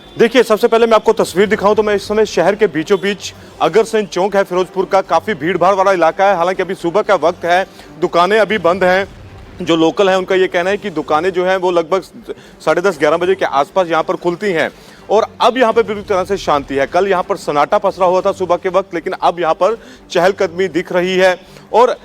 देखिए, सबसे पहले मैं आपको तस्वीर दिखाऊं तो मैं इस समय शहर के बीचों बीच अगरसेन चौक है फिरोजपुर का, काफी भीड़ भाड़ वाला इलाका है। हालांकि अभी सुबह का वक्त है, दुकानें अभी बंद हैं। जो लोकल हैं उनका ये कहना है कि दुकानें जो हैं वो लगभग 10:30-11 बजे के आसपास यहाँ पर खुलती हैं और अब यहाँ पर पूरी तरह से शांति है। कल यहाँ पर सन्नाटा पसरा हुआ था सुबह के वक्त, लेकिन अब यहाँ पर चहलकदमी दिख रही है। और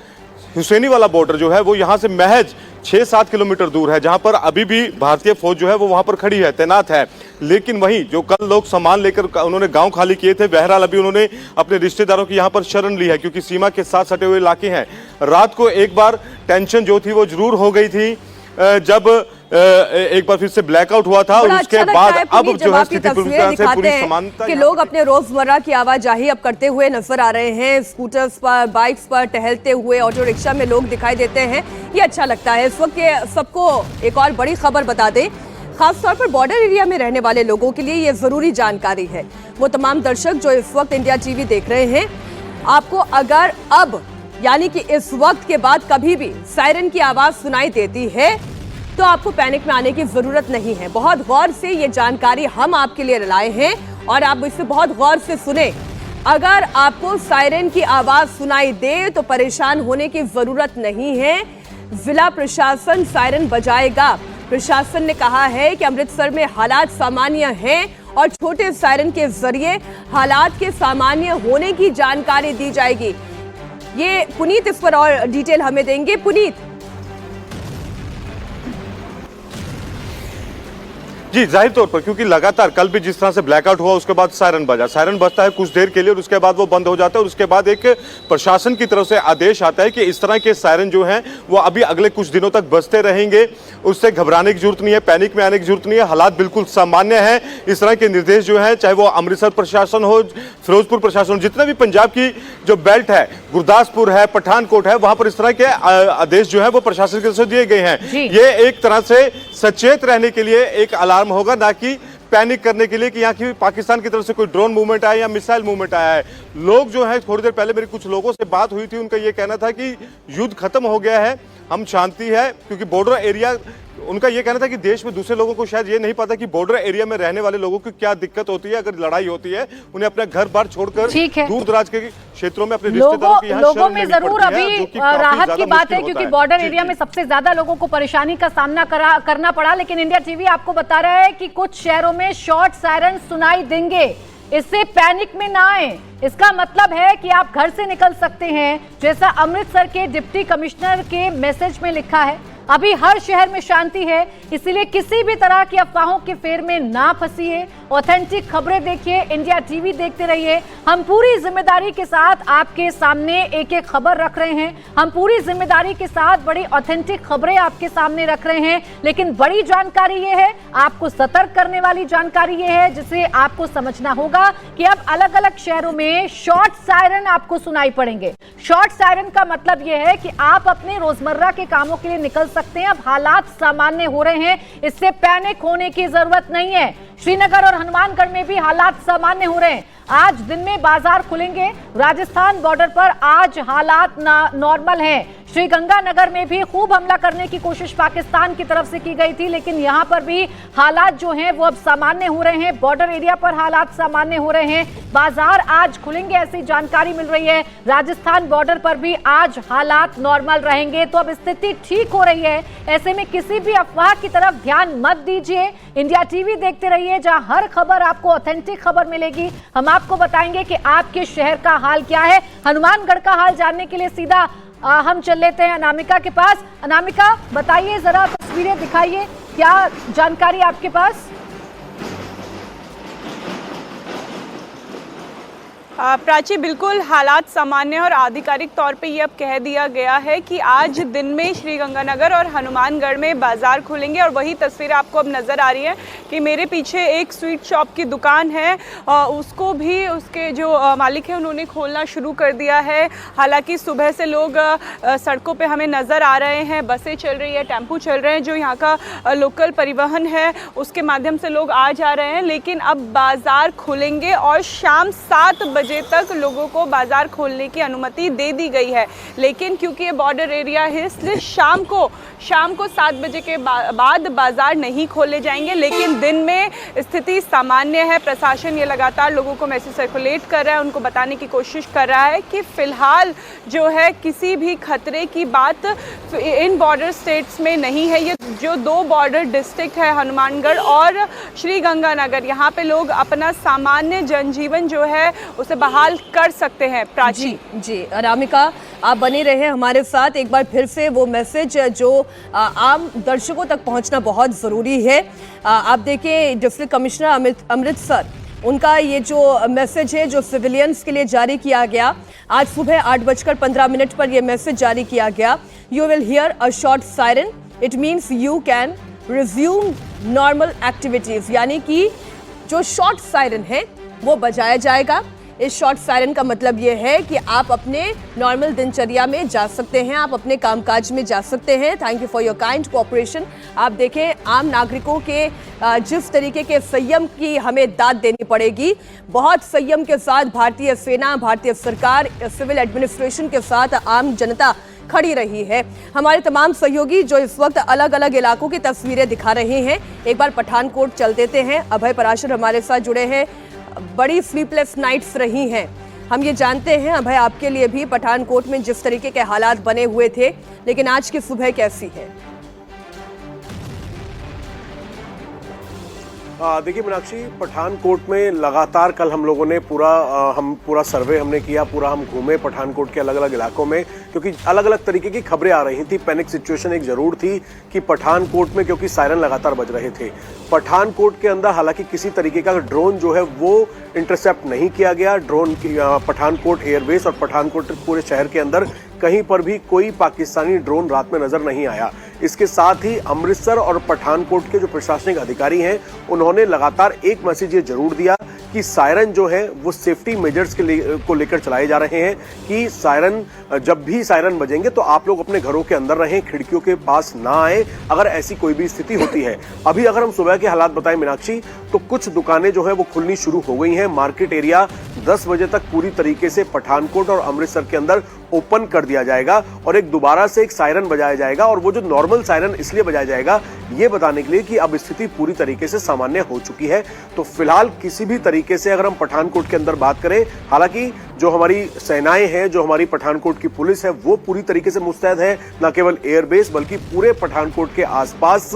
हुसैनी वाला बॉर्डर जो है वो यहाँ से महज 6-7 किलोमीटर दूर है, जहां पर अभी भी भारतीय फौज जो है वो वहां पर खड़ी है, तैनात है। लेकिन वहीं जो कल लोग सामान लेकर उन्होंने गांव खाली किए थे, बहरहाल अभी उन्होंने अपने रिश्तेदारों की यहां पर शरण ली है, क्योंकि सीमा के साथ सटे हुए इलाके हैं। रात को एक बार टेंशन जो थी वो जरूर हो गई थी जब एक बार फिर से ब्लैकआउट हुआ था, और उसके बाद अब जो है स्थिति पूरी तरह से पूरी समानता कि लोग अपने रोजमर्रा की आवाजाही अब करते हुए नजर आ रहे हैं। स्कूटर्स पर, बाइक्स पर टहलते हुए, ऑटो रिक्शा में लोग दिखाई देते हैं। ये अच्छा लगता है। इस वक्त सबको एक और बड़ी खबर बता दें, खासतौर पर बॉर्डर एरिया में रहने वाले लोगों के लिए ये जरूरी जानकारी है। वो तमाम दर्शक जो इस वक्त इंडिया टीवी देख रहे हैं, आपको अगर अब यानी कि इस वक्त के बाद कभी भी सायरन की आवाज सुनाई देती है तो आपको पैनिक में आने की जरूरत नहीं है। बहुत गौर से ये जानकारी हम आपके लिए लाए हैं और आप इसे बहुत गौर से सुने। अगर आपको सायरन की आवाज सुनाई दे तो परेशान होने की जरूरत नहीं है। जिला प्रशासन सायरन बजाएगा। प्रशासन ने कहा है कि अमृतसर में हालात सामान्य हैं और छोटे सायरन के जरिए हालात के सामान्य होने की जानकारी दी जाएगी। ये पुनीत इस पर और डिटेल हमें देंगे। पुनीत जी, जाहिर तौर पर क्योंकि लगातार कल भी जिस तरह से ब्लैकआउट हुआ उसके बाद सायरन बजा, सायरन बजता है कुछ देर के लिए और उसके बाद वो बंद हो जाता है और उसके बाद एक प्रशासन की तरफ से आदेश आता है कि इस तरह के सायरन जो हैं वो अभी अगले कुछ दिनों तक बजते रहेंगे। उससे घबराने की जरूरत नहीं है, पैनिक में आने की जरूरत नहीं है, हालात बिल्कुल सामान्य है। इस तरह के निर्देश जो है, चाहे वो अमृतसर प्रशासन हो, फिरोजपुर प्रशासन हो, जितने भी पंजाब की जो बेल्ट है, गुरदासपुर है, पठानकोट है, वहां पर इस तरह के आदेश जो है वो प्रशासन की तरफ से दिए गए हैं। ये एक तरह से सचेत रहने के लिए एक अलार्म होगा, ना कि पैनिक करने के लिए कि यहाँ की पाकिस्तान की तरफ से कोई ड्रोन मूवमेंट आया या मिसाइल मूवमेंट आया है। लोग जो है, थोड़ी देर पहले मेरी कुछ लोगों से बात हुई थी, उनका ये कहना था कि युद्ध खत्म हो गया है, हम शांति है, क्योंकि बॉर्डर एरिया, उनका ये कहना था कि देश में दूसरे लोगों को शायद ये नहीं पता कि बॉर्डर एरिया में रहने वाले लोगों को क्या दिक्कत होती है। अगर लड़ाई होती है, उन्हें अपना घर बार छोड़कर दूर दराज के क्षेत्रों में अपने रिश्तेदारों के यहाँ लोगों में जरूर अभी राहत की बात है, क्योंकि बॉर्डर एरिया में सबसे ज्यादा लोगों को परेशानी का सामना करना पड़ा। लेकिन इंडिया टीवी आपको बता रहा है कि कुछ शहरों में शॉर्ट सायरन सुनाई देंगे। इससे पैनिक में ना आए। इसका मतलब है कि आप घर से निकल सकते हैं, जैसा अमृतसर के डिप्टी कमिश्नर के मैसेज में लिखा है। अभी हर शहर में शांति है, इसीलिए किसी भी तरह की अफवाहों के फेर में ना फंसिए। ऑथेंटिक खबरें देखिए, इंडिया टीवी देखते रहिए। हम पूरी जिम्मेदारी के साथ आपके सामने एक एक खबर रख रहे हैं। हम पूरी जिम्मेदारी के साथ बड़ी ऑथेंटिक खबरें आपके सामने रख रहे हैं। लेकिन बड़ी जानकारी ये है, आपको सतर्क करने वाली जानकारी ये है, जिसे आपको समझना होगा कि अब अलग अलग शहरों में शॉर्ट सायरन आपको सुनाई पड़ेंगे। शॉर्ट सायरन का मतलब यह है कि आप अपने रोजमर्रा के कामों के लिए निकल सकते हैं। अब हालात सामान्य हो रहे हैं, इससे पैनिक होने की जरूरत नहीं है। श्रीनगर और हनुमानगढ़ में भी हालात सामान्य हो रहे हैं। आज दिन में बाजार खुलेंगे। राजस्थान बॉर्डर पर आज हालात नॉर्मल हैं। श्रीगंगानगर में भी खूब हमला करने की कोशिश पाकिस्तान की तरफ से की गई थी, लेकिन यहां पर भी हालात जो हैं वो अब सामान्य हो रहे हैं। बॉर्डर एरिया पर हालात सामान्य हो रहे हैं। बाजार आज खुलेंगे, ऐसी जानकारी मिल रही है। राजस्थान बॉर्डर पर भी आज हालात नॉर्मल रहेंगे। तो अब स्थिति ठीक हो रही है। ऐसे में किसी भी अफवाह की तरफ ध्यान मत दीजिए। इंडिया टीवी देखते रहिए, जहां हर खबर आपको ऑथेंटिक खबर मिलेगी। हम आपको बताएंगे कि आपके शहर का हाल क्या है। हनुमानगढ़ का हाल जानने के लिए सीधा हम चल लेते हैं अनामिका के पास। अनामिका, बताइए जरा, तस्वीरें दिखाइए, क्या जानकारी आपके पास? प्राची, बिल्कुल हालात सामान्य और आधिकारिक तौर पे ये अब कह दिया गया है कि आज दिन में श्रीगंगानगर और हनुमानगढ़ में बाजार खुलेंगे। और वही तस्वीर आपको अब नज़र आ रही है कि मेरे पीछे एक स्वीट शॉप की दुकान है, उसको भी उसके जो मालिक हैं उन्होंने खोलना शुरू कर दिया है। हालांकि सुबह से लोग सड़कों पे हमें नज़र आ रहे हैं, बसें चल रही है, टेम्पू चल रहे हैं, जो यहाँ का लोकल परिवहन है उसके माध्यम से लोग आ जा रहे हैं। लेकिन अब बाज़ार खुलेंगे और शाम 7 बजे बजे तक लोगों को बाजार खोलने की अनुमति दे दी गई है। लेकिन क्योंकि ये बॉर्डर एरिया है, इसलिए शाम को 7 बजे के बाद बाजार नहीं खोले जाएंगे। लेकिन दिन में स्थिति सामान्य है। प्रशासन ये लगातार लोगों को मैसेज सर्कुलेट कर रहा है, उनको बताने की कोशिश कर रहा है कि फिलहाल जो है किसी भी खतरे की बात इन बॉर्डर स्टेट्स में नहीं है। ये जो 2 बॉर्डर डिस्ट्रिक्ट है, हनुमानगढ़ और श्रीगंगानगर, यहाँ पे लोग अपना सामान्य जनजीवन जो है उसे बहाल कर सकते हैं। प्राची जी अनामिका, आप बने रहे हमारे साथ। एक बार फिर से वो मैसेज जो आम दर्शकों तक पहुंचना बहुत ज़रूरी है। आप देखिए, डिस्ट्रिक्ट कमिश्नर अमृतसर, उनका ये जो मैसेज है जो सिविलियंस के लिए जारी किया गया, आज सुबह 8:15 पर यह मैसेज जारी किया गया। You will hear a short siren, it means you can resume normal activities, यानी कि जो शॉर्ट सायरन है वो बजाया जाएगा। इस शॉर्ट सायरन का मतलब ये है कि आप अपने नॉर्मल दिनचर्या में जा सकते हैं, आप अपने कामकाज में जा सकते हैं। Thank you for your kind cooperation. आप देखें, आम नागरिकों के जिस तरीके के संयम की हमें दाद देनी पड़ेगी, बहुत संयम के साथ भारतीय सेना, भारतीय सरकार, सिविल एडमिनिस्ट्रेशन के साथ आम जनता खड़ी रही है। हमारे तमाम सहयोगी जो इस वक्त अलग अलग इलाकों की तस्वीरें दिखा रहे हैं, एक बार पठानकोट चल देते हैं। अभय पराशर हमारे साथ जुड़े हैं। बड़ी स्लीपलेस नाइट्स रही हैं, हम ये जानते हैं अभय, आपके लिए भी पठानकोट में जिस तरीके के हालात बने हुए थे, लेकिन आज की सुबह कैसी है? देखिए मीनाक्षी, पठानकोट में लगातार कल हम लोगों ने पूरा सर्वे हमने किया, हम घूमे पठानकोट के अलग अलग इलाकों में, क्योंकि अलग अलग तरीके की खबरें आ रही थी। पैनिक सिचुएशन एक जरूर थी कि पठानकोट में, क्योंकि सायरन लगातार बज रहे थे। पठानकोट के अंदर हालांकि किसी तरीके का ड्रोन जो है वो इंटरसेप्ट नहीं किया गया। ड्रोन पठानकोट एयरबेस और पठानकोट पूरे शहर के अंदर कहीं पर भी कोई पाकिस्तानी ड्रोन रात में नजर नहीं आया। इसके साथ ही अमृतसर और पठानकोट के जो प्रशासनिक अधिकारी हैं, उन्होंने लगातार एक मैसेज ये जरूर दिया कि सायरन जो है वो सेफ्टी मेजर्स को लेकर चलाए जा रहे हैं, कि सायरन जब भी सायरन बजेंगे तो आप लोग अपने घरों के अंदर रहें, खिड़कियों के पास ना आए अगर ऐसी कोई भी स्थिति होती है। अभी अगर हम सुबह के हालात बताएं मीनाक्षी, तो कुछ दुकानें जो है वो खुलनी शुरू हो गई हैं। मार्केट एरिया 10 बजे तक पूरी तरीके से पठानकोट और अमृतसर के अंदर ओपन कर दिया जाएगा और दोबारा से एक सायरन बजाया जाएगा। और वो जो नॉर्मल सायरन इसलिए बजाया जाएगा ये बताने के लिए कि अब स्थिति पूरी तरीके से सामान्य हो चुकी है। तो फिलहाल किसी भी तरीके से अगर हम पठानकोट के अंदर बात करें, हालांकि जो हमारी सेनाएं हैं, जो हमारी पठानकोट की पुलिस है, वो पूरी तरीके से मुस्तैद है, न केवल एयरबेस बल्कि पूरे पठानकोट के आसपास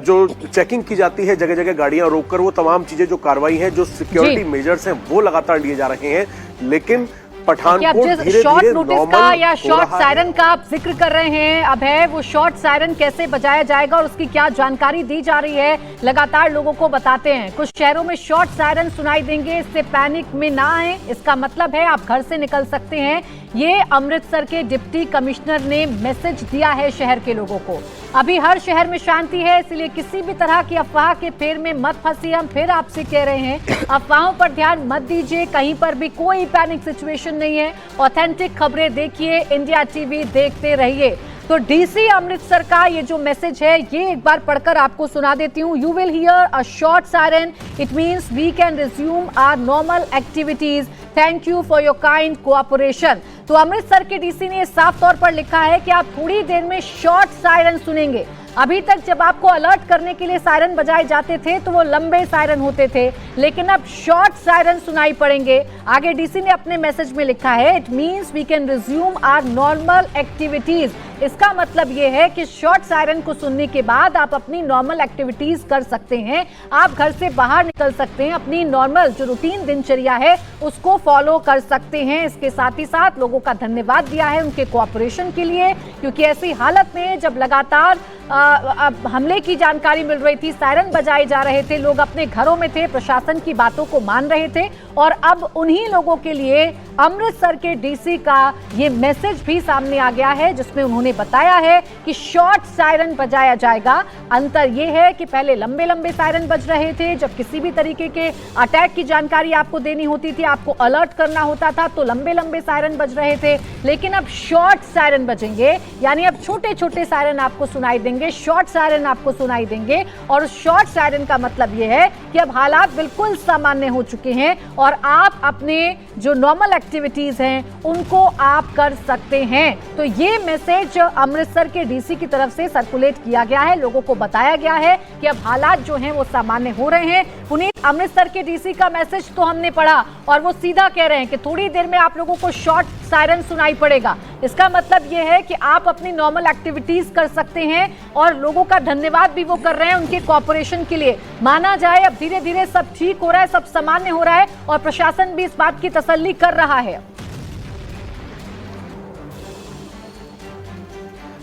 जो चेकिंग की जाती है, जगह जगह गाड़ियां रोककर, वो तमाम चीजें जो कार्रवाई है, जो सिक्योरिटी मेजर्स हैं, वो लगातार लिए जा रहे हैं। लेकिन पठानकोट धीरे शॉर्ट धीरे नोटिस का या शॉर्ट सायरन का आप जिक्र कर रहे हैं, अब है वो शॉर्ट सायरन कैसे बजाया जाएगा और उसकी क्या जानकारी दी जा रही है, लगातार लोगों को बताते हैं। कुछ शहरों में शॉर्ट सायरन सुनाई देंगे, इससे पैनिक में ना आए, इसका मतलब है आप घर से निकल सकते हैं। ये अमृतसर के डिप्टी कमिश्नर ने मैसेज दिया है शहर के लोगों को। अभी हर शहर में शांति है, इसलिए किसी भी तरह की अफवाह के फेर में मत फंसिए। हम फिर आपसे कह रहे हैं, अफवाहों पर ध्यान मत दीजिए, कहीं पर भी कोई पैनिक सिचुएशन नहीं है। ऑथेंटिक खबरें देखिए, इंडिया टीवी देखते रहिए। तो डीसी अमृतसर का ये जो मैसेज है, ये एक बार पढ़कर आपको सुना देती हूँ। You will hear a short siren, it means we can resume our normal activities, thank you for your kind cooperation. तो अमृतसर के डीसी ने साफ तौर पर लिखा है कि आप थोड़ी देर में शॉर्ट सायरन सुनेंगे। अभी तक जब आपको अलर्ट करने के लिए सायरन बजाए जाते थे तो वो लंबे सायरन होते थे, लेकिन अब शॉर्ट सायरन सुनाई पड़ेंगे। आगे डीसी ने अपने मैसेज में लिखा है, it means we can resume our normal activities. इसका मतलब ये है कि शॉर्ट सायरन को सुनने के बाद आप अपनी नॉर्मल एक्टिविटीज कर सकते हैं, आप घर से बाहर निकल सकते हैं, अपनी नॉर्मल जो रूटीन दिनचर्या है उसको फॉलो कर सकते हैं। इसके साथ ही साथ लोगों का धन्यवाद दिया है उनके कोऑपरेशन के लिए, क्योंकि ऐसी हालत में जब लगातार हमले की जानकारी मिल रही थी, सायरन बजाए जा रहे थे, लोग अपने घरों में थे, प्रशासन की बातों को मान रहे थे, और अब उन्हीं लोगों के लिए अमृतसर के डीसी का ये मैसेज भी सामने आ गया है, जिसमें उन्होंने उन्होंने बताया है कि शॉर्ट सायरन बजाया जाएगा। अंतर यह है कि पहले लंबे लंबे सायरन बज रहे थे, जब किसी भी तरीके के अटैक की जानकारी आपको देनी होती थी, आपको अलर्ट करना होता था, तो लंबे लंबे सायरन बज रहे थे। लेकिन अब शॉर्ट सायरन बजेंगे, यानी अब छोटे छोटे सायरन आपको सुनाई देंगे, शॉर्ट सायरन आपको सुनाई देंगे। और शॉर्ट सायरन का मतलब यह है कि अब हालात बिल्कुल सामान्य हो चुके हैं और आप अपने जो नॉर्मल एक्टिविटीज हैं उनको आप कर सकते हैं। तो ये मैसेज अमृतसर के डीसी की तरफ से सर्कुलेट किया गया है, लोगों को बताया गया है कि अब हालात जो हैं वो सामान्य हो रहे हैं। पुनीत, अमृतसर के डीसी का मैसेज तो हमने पढ़ा और वो सीधा कह रहे हैं कि थोड़ी देर में आप लोगों को शॉर्ट सायरन सुनाई पड़ेगा। इसका मतलब ये है कि आप अपनी नॉर्मल एक्टिविटीज कर सकते हैं और लोगों का धन्यवाद भी वो कर रहे हैं उनके कोऑपरेशन के लिए। माना जाए अब धीरे धीरे सब ठीक हो रहा है, सब सामान्य हो रहा है और प्रशासन भी इस बात की तसल्ली कर रहा है।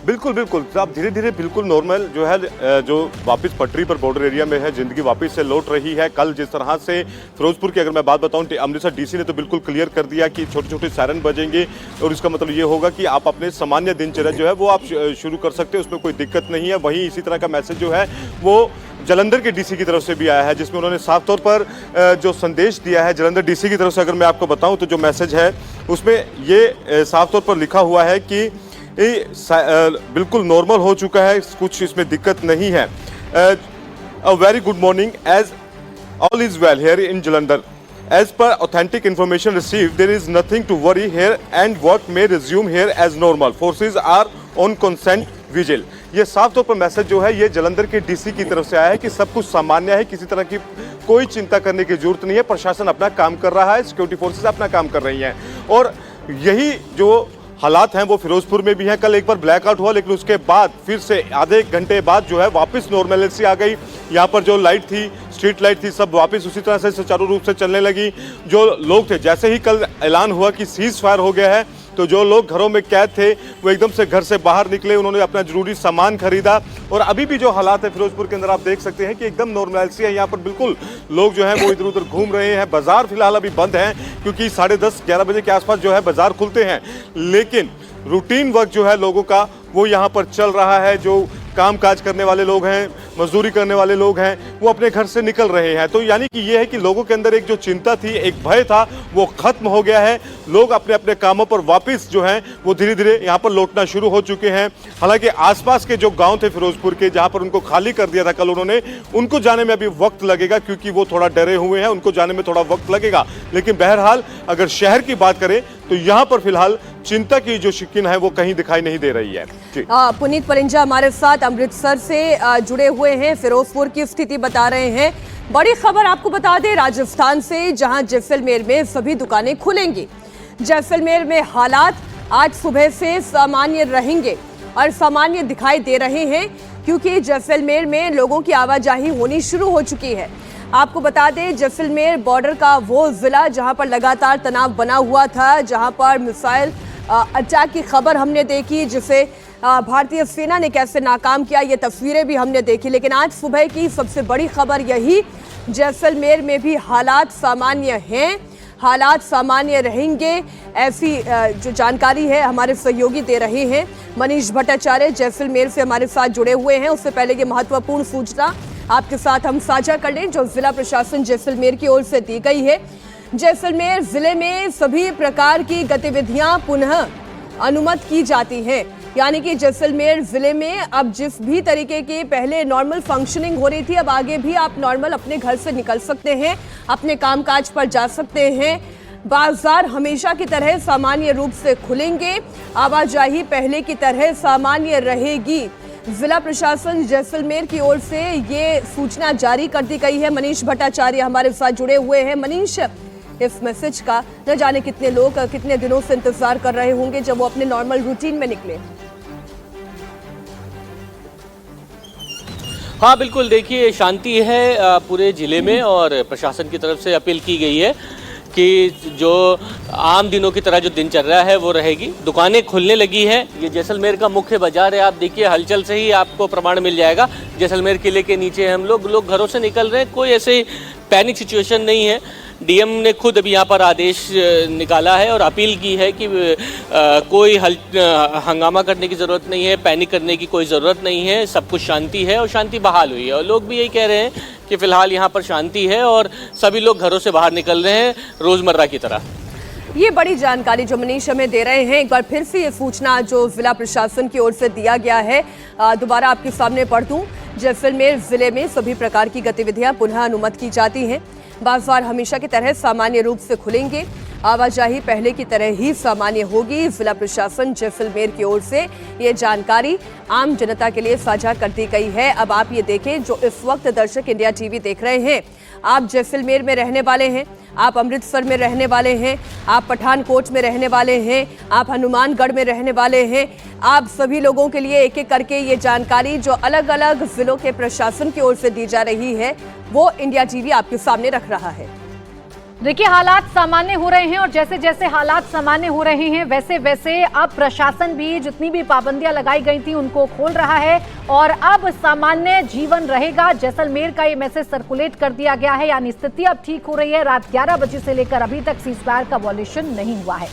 बिल्कुल बिल्कुल, अब धीरे धीरे बिल्कुल नॉर्मल जो है, जो वापस पटरी पर बॉर्डर एरिया में है, जिंदगी वापस से लौट रही है। कल जिस तरह से फिरोजपुर की अगर मैं बात बताऊं, अमृतसर डीसी ने तो बिल्कुल क्लियर कर दिया कि छोटे छोटे सायरन बजेंगे और इसका मतलब ये होगा कि आप अपने सामान्य दिनचर्या जो है वो आप शुरू कर सकते हैं, उसमें कोई दिक्कत नहीं है। वहीं इसी तरह का मैसेज जो है वो जलंधर के डीसी की तरफ से भी आया है, जिसमें उन्होंने साफ तौर पर जो संदेश दिया है जलंधर डीसी की तरफ से, अगर मैं आपको बताऊं तो जो मैसेज है उसमें ये साफ तौर पर लिखा हुआ है कि बिल्कुल नॉर्मल हो चुका है, कुछ इसमें दिक्कत नहीं है। A very good morning, as all is well here in Jalandhar, as per authentic information receive there is nothing to worry here and work may resume here as normal, forces are on constant vigil. ये साफ तौर पर message जो है ये जलंधर के DC की तरफ से आया है कि सब कुछ सामान्य है, किसी तरह की कोई चिंता करने की जरूरत नहीं है, प्रशासन अपना काम कर रहा है, सिक्योरिटी फोर्सेज अपना काम कर रही हैं। और यही जो हालात हैं वो फिरोजपुर में भी हैं। कल एक बार ब्लैकआउट हुआ, लेकिन उसके बाद फिर से आधे घंटे बाद जो है वापस नॉर्मलिटी आ गई। यहाँ पर जो लाइट थी, स्ट्रीट लाइट थी, सब वापस उसी तरह से सुचारू रूप से चलने लगी। जो लोग थे, जैसे ही कल ऐलान हुआ कि सीज फायर हो गया है, तो जो लोग घरों में कैद थे वो एकदम से घर से बाहर निकले, उन्होंने अपना जरूरी सामान खरीदा। और अभी भी जो हालात है फिरोजपुर के अंदर आप देख सकते हैं कि एकदम नॉर्मलिटी है। यहाँ पर बिल्कुल लोग जो हैं वो इधर उधर घूम रहे हैं। बाजार फिलहाल अभी बंद हैं क्योंकि 10:30-11 बजे के आसपास जो है बाजार खुलते हैं, लेकिन रूटीन वर्क जो है लोगों का वो यहाँ पर चल रहा है। जो काम काज करने वाले लोग हैं, मजदूरी करने वाले लोग हैं, वो अपने घर से निकल रहे हैं। तो यानी कि ये है कि लोगों के अंदर एक जो चिंता थी, एक भय था, वो खत्म हो गया है। लोग अपने अपने कामों पर वापस जो हैं वो धीरे धीरे यहाँ पर लौटना शुरू हो चुके हैं। हालांकि आसपास के जो गांव थे फिरोजपुर के, जहां पर उनको खाली कर दिया था कल उन्होंने, उनको जाने में अभी वक्त लगेगा क्योंकि वो थोड़ा डरे हुए हैं, उनको जाने में थोड़ा वक्त लगेगा। लेकिन बहरहाल अगर शहर की बात करें तो यहाँ पर फिलहाल चिंता की जो शिकिन है वो कहीं दिखाई नहीं दे रही है। पुनीत परिंजा हमारे साथ अमृतसर से जुड़े हुए हैं, फिरोजपुर की स्थिति बता रहे हैं। बड़ी खबर आपको बता दें राजस्थान से, जहां जैसलमेर में सभी दुकानें खुलेंगी। जैसलमेर में हालात आज सुबह से सामान्य रहेंगे और सामान्य दिखाई दे रहे हैं क्योंकि जैसलमेर में लोगों की आवाजाही होनी शुरू हो चुकी है। आपको बता दें जैसलमेर बॉर्डर का वो जिला जहां पर लगातार तनाव बना हुआ था, जहां पर मिसाइल अटैक की खबर हमने देखी, जिसे भारतीय सेना ने कैसे नाकाम किया, ये तस्वीरें भी हमने देखी। लेकिन आज सुबह की सबसे बड़ी खबर यही, जैसलमेर में भी हालात सामान्य हैं, हालात सामान्य रहेंगे, ऐसी जो जानकारी है हमारे सहयोगी दे रहे हैं। मनीष भट्टाचार्य जैसलमेर से हमारे साथ जुड़े हुए हैं। उससे पहले ये महत्वपूर्ण सूचना आपके साथ हम साझा कर लें जो जिला प्रशासन जैसलमेर की ओर से दी गई है। जैसलमेर जिले में सभी प्रकार की गतिविधियां पुनः अनुमत की जाती हैं, यानी कि जैसलमेर जिले में अब जिस भी तरीके की पहले नॉर्मल फंक्शनिंग हो रही थी, अब आगे भी आप नॉर्मल अपने घर से निकल सकते हैं, अपने कामकाज पर जा सकते हैं। बाजार हमेशा की तरह सामान्य रूप से खुलेंगे, आवाजाही पहले की तरह सामान्य रहेगी। जिला प्रशासन जैसलमेर की ओर से ये सूचना जारी कर दी गई है। मनीष भट्टाचार्य हमारे साथ जुड़े हुए हैं। मनीष, इस मैसेज का न जाने कितने लोग कितने दिनों से इंतजार कर रहे होंगे जब वो अपने नॉर्मल रूटीन में निकले। हाँ बिल्कुल, देखिए शांति है पूरे जिले में और प्रशासन की तरफ से अपील की गई है कि जो आम दिनों की तरह जो दिनचर्या है वो रहेगी। दुकानें खुलने लगी हैं। ये जैसलमेर का मुख्य बाजार है, आप देखिए हलचल से ही आपको प्रमाण मिल जाएगा। जैसलमेर किले के नीचे हम लोग घरों से निकल रहे हैं, कोई ऐसे पैनिक सिचुएशन नहीं है। डीएम ने खुद अभी यहाँ पर आदेश निकाला है और अपील की है कि कोई हंगामा करने की ज़रूरत नहीं है, पैनिक करने की कोई ज़रूरत नहीं है, सब कुछ शांति है और शांति बहाल हुई है। और लोग भी यही कह रहे हैं कि फ़िलहाल यहाँ पर शांति है और सभी लोग घरों से बाहर निकल रहे हैं रोज़मर्रा की तरह। ये बड़ी जानकारी जो मनीष हमें दे रहे हैं। एक बार फिर से ये सूचना जो जिला प्रशासन की ओर से दिया गया है दोबारा आपके सामने पढ़ दूं। जैसलमेर जिले में सभी प्रकार की गतिविधियां पुनः अनुमति की जाती हैं। बाजार हमेशा की तरह सामान्य रूप से खुलेंगे। आवाजाही पहले की तरह ही सामान्य होगी। जिला प्रशासन जैसलमेर की ओर से ये जानकारी आम जनता के लिए साझा कर दी गई है। अब आप ये देखें, जो इस वक्त दर्शक इंडिया टीवी देख रहे हैं, आप जैसलमेर में रहने वाले हैं, आप अमृतसर में रहने वाले हैं, आप पठानकोट में रहने वाले हैं, आप हनुमानगढ़ में रहने वाले हैं, आप सभी लोगों के लिए एक एक करके ये जानकारी जो अलग अलग जिलों के प्रशासन की ओर से दी जा रही है वो इंडिया टीवी आपके सामने रख रहा है। देखिए, हालात सामान्य हो रहे हैं और जैसे जैसे हालात सामान्य हो रहे हैं वैसे वैसे अब प्रशासन भी जितनी भी पाबंदियां लगाई गई थी उनको खोल रहा है और अब सामान्य जीवन रहेगा। जैसलमेर का ये मैसेज सर्कुलेट कर दिया गया है, यानी स्थिति अब ठीक हो रही है। रात 11 बजे से लेकर अभी तक सीज़फायर का वॉल्यूशन नहीं हुआ है।